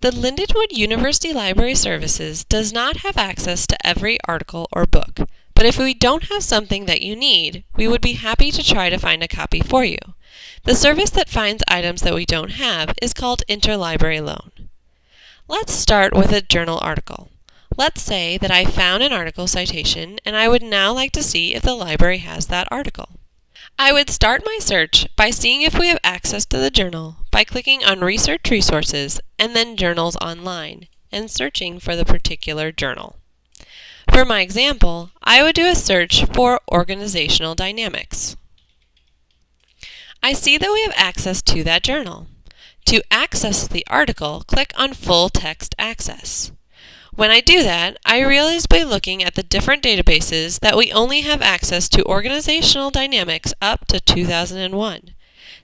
The Lindenwood University Library Services does not have access to every article or book, but if we don't have something that you need, we would be happy to try to find a copy for you. The service that finds items that we don't have is called Interlibrary Loan. Let's start with a journal article. Let's say that I found an article citation and I would now like to see if the library has that article. I would start my search by seeing if we have access to the journal by clicking on Research Resources and then Journals Online and searching for the particular journal. For my example, I would do a search for Organizational Dynamics. I see that we have access to that journal. To access the article, click on Full Text Access. When I do that, I realize by looking at the different databases that we only have access to Organizational Dynamics up to 2001.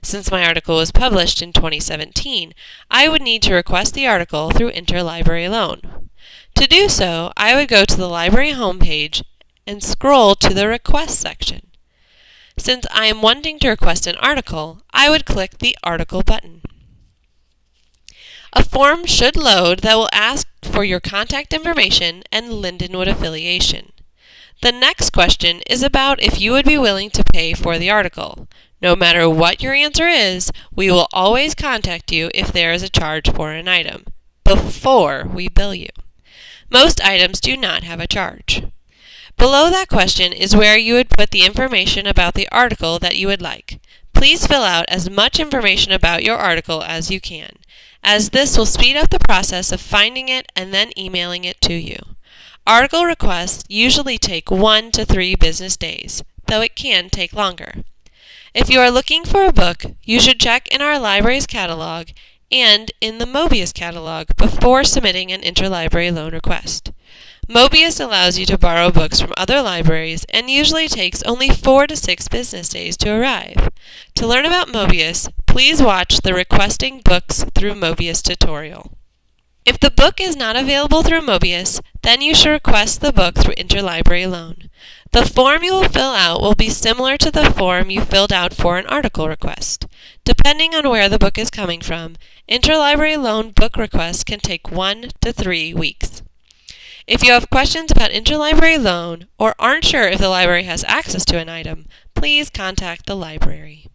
Since my article was published in 2017, I would need to request the article through Interlibrary Loan. To do so, I would go to the library homepage and scroll to the Request section. Since I am wanting to request an article, I would click the Article button. A form should load that will ask for your contact information and Lindenwood affiliation. The next question is about if you would be willing to pay for the article. No matter what your answer is, we will always contact you if there is a charge for an item, before we bill you. Most items do not have a charge. Below that question is where you would put the information about the article that you would like. Please fill out as much information about your article as you can, as this will speed up the process of finding it and then emailing it to you. Article requests usually take 1 to 3 business days, though it can take longer. If you are looking for a book, you should check in our library's catalog and in the Mobius catalog before submitting an interlibrary loan request. Mobius allows you to borrow books from other libraries and usually takes only 4 to 6 business days to arrive. To learn about Mobius, please watch the Requesting Books through Mobius tutorial. If the book is not available through Mobius, then you should request the book through Interlibrary Loan. The form you will fill out will be similar to the form you filled out for an article request. Depending on where the book is coming from, Interlibrary Loan book requests can take 1 to 3 weeks. If you have questions about Interlibrary Loan or aren't sure if the library has access to an item, please contact the library.